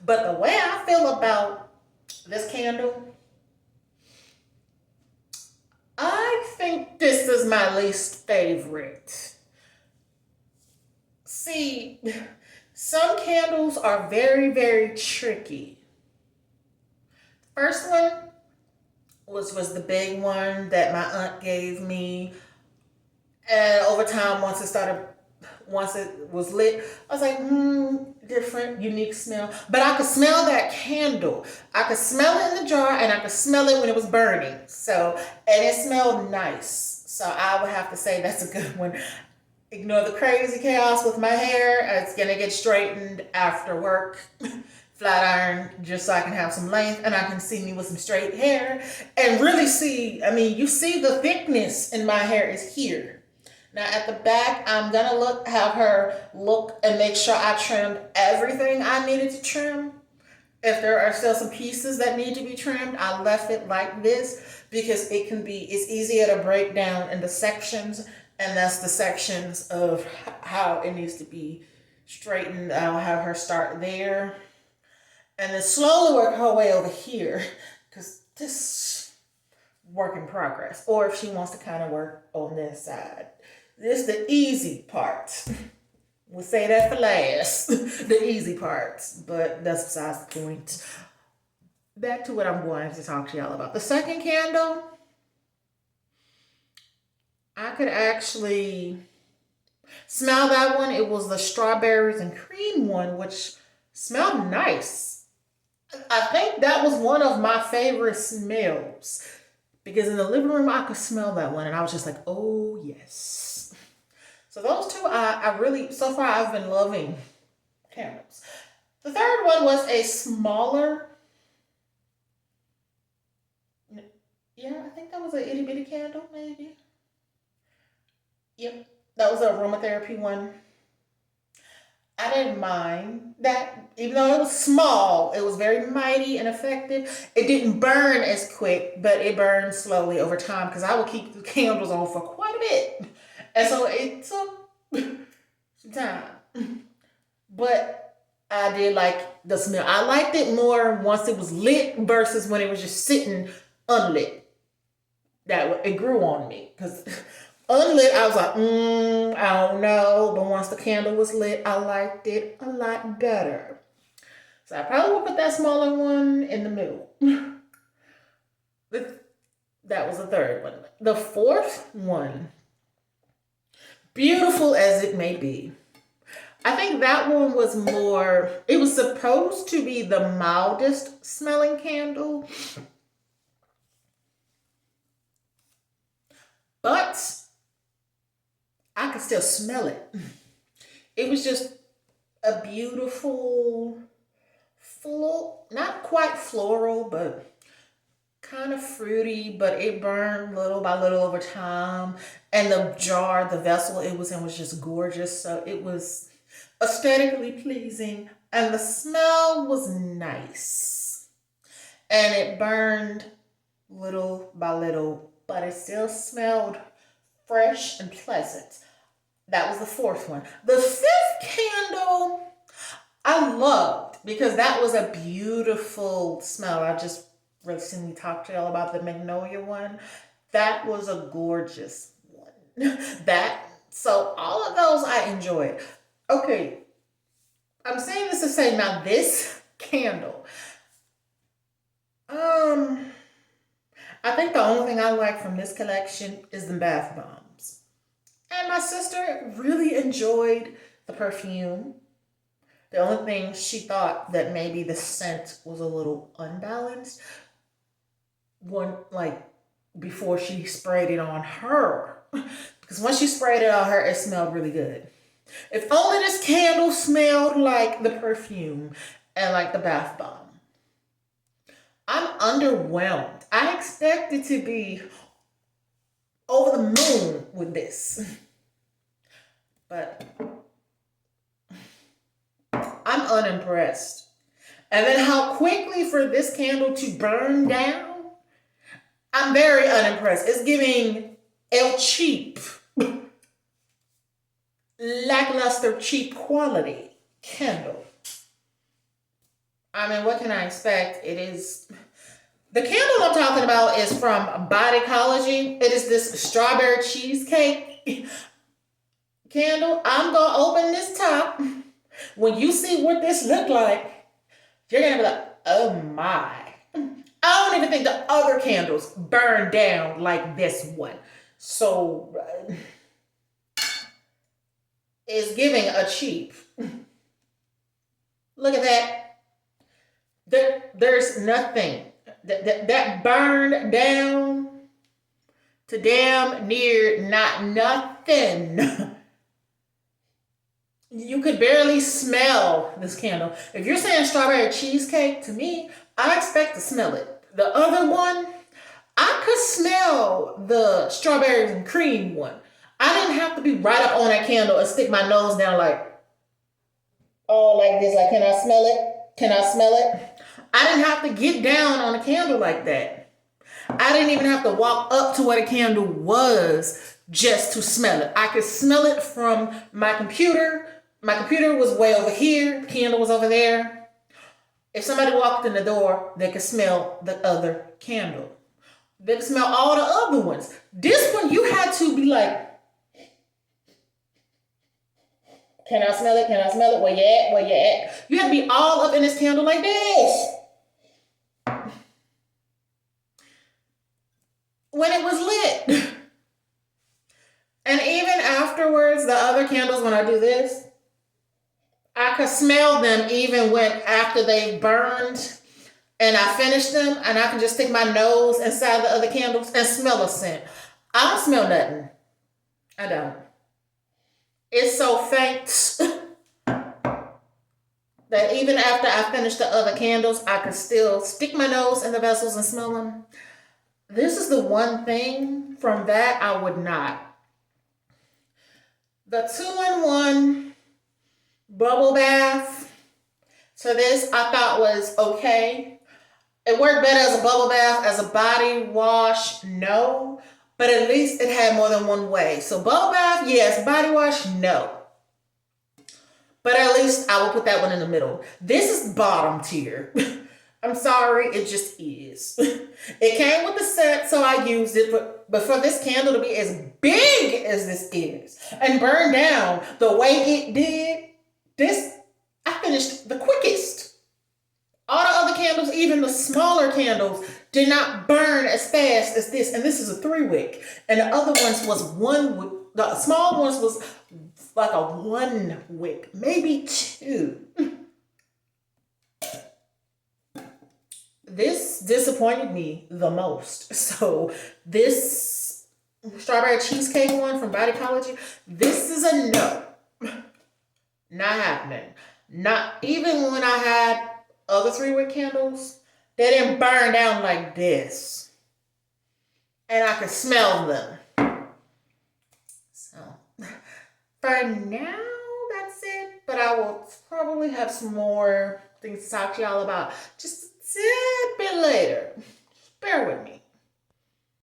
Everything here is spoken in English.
But the way I feel about this candle, I think this is my least favorite. See, some candles are very, very tricky. First one was the big one that my aunt gave me. And over time, once it was lit, I was like, different, unique smell. But I could smell that candle. I could smell it in the jar, and I could smell it when it was burning. So, and it smelled nice. So I would have to say that's a good one. Ignore the crazy chaos with my hair. It's gonna get straightened after work. Flat iron, just so I can have some length and I can see me with some straight hair and really see. I mean, you see the thickness in my hair is here. Now at the back, I'm gonna have her look and make sure I trimmed everything I needed to trim. If there are still some pieces that need to be trimmed, I left it like this because it's easier to break down into sections, and that's the sections of how it needs to be straightened. I'll have her start there and then slowly work her way over here because this work in progress. Or if she wants to kind of work on this side. This is the easy part. We'll say that for last. The easy parts, but that's besides the point. Back to what I'm going to talk to y'all about. The second candle, I could actually smell that one. It was the strawberries and cream one, which smelled nice. I think that was one of my favorite smells because in the living room I could smell that one and I was just like, oh yes. So those two, I really, so far I've been loving candles. The third one was a smaller, yeah, I think that was an itty bitty candle maybe. Yep, that was an aromatherapy one. I didn't mind that, even though it was small, it was very mighty and effective. It didn't burn as quick, but it burned slowly over time because I would keep the candles on for quite a bit. And so it took some time. But I did like the smell. I liked it more once it was lit versus when it was just sitting unlit. That it grew on me because unlit, I was like, I don't know. But once the candle was lit, I liked it a lot better. So I probably will put that smaller one in the middle. That was the third one. The fourth one, beautiful as it may be, I think that one was more, it was supposed to be the mildest smelling candle. But I could still smell it. It was just a beautiful, not quite floral, but kind of fruity, but it burned little by little over time. And the jar, the vessel it was in was just gorgeous. So it was aesthetically pleasing and the smell was nice. And it burned little by little, but it still smelled fresh and pleasant. That was the fourth one. The fifth candle I loved because that was a beautiful smell. I just recently talked to y'all about the magnolia one. That was a gorgeous one. So all of those I enjoyed. Okay, I'm saying this to say now this candle. I think the only thing I like from this collection is the bath bombs. And my sister really enjoyed the perfume. The only thing she thought that maybe the scent was a little unbalanced. One, like, before she sprayed it on her. Because when she sprayed it on her, it smelled really good. If only this candle smelled like the perfume and like the bath bomb. I'm underwhelmed. I expected to be over the moon with this. But I'm unimpressed. And then how quickly for this candle to burn down, I'm very unimpressed. It's giving El Cheap, lackluster cheap quality candle. I mean, what can I expect? It is the candle I'm talking about is from Bodycology. It is this strawberry cheesecake candle. I'm gonna open this top. When you see what this look like, you're gonna be like, oh my. I don't even think the other candles burn down like this one. So it's giving a cheap. Look at that. There's nothing that burned down to damn near not nothing. You could barely smell this candle. If you're saying strawberry cheesecake, to me, I expect to smell it. The other one, I could smell the strawberries and cream one. I didn't have to be right up on that candle and stick my nose down like, oh, like this. Like, can I smell it? Can I smell it? I didn't have to get down on a candle like that. I didn't even have to walk up to where the candle was just to smell it. I could smell it from my computer. My computer was way over here. The candle was over there. If somebody walked in the door, they could smell the other candle. They could smell all the other ones. This one, you had to be like, can I smell it? Can I smell it? Where you at? Where you at? You had to be all up in this candle like this. When it was lit. And even afterwards, the other candles, when I do this, I could smell them even when after they burned and I finished them, and I can just stick my nose inside the other candles and smell a scent. I don't smell nothing. I don't. It's so faint that even after I finish the other candles, I can still stick my nose in the vessels and smell them. This is the one thing from that I would not. The 2-in-1 bubble bath to this I thought was okay. It worked better as a bubble bath, as a body wash, no. But at least it had more than one way. So bubble bath, yes. Body wash, no. But at least I will put that one in the middle. This is bottom tier. I'm sorry, it just is. It came with the set, so I used it. But for this candle to be as big as this is and burn down the way it did, this, I finished the quickest. All the other candles, even the smaller candles, did not burn as fast as this. And this is a 3-wick. And the other ones was 1 wick. The small ones was like a 1 wick, maybe 2. This disappointed me the most. So this strawberry cheesecake one from Bodycology, this is a no. Not happening. Not even when I had other 3-wick candles, they didn't burn down like this. And I could smell them. So for now, that's it. But I will probably have some more things to talk to y'all about just a bit later. Bear with me.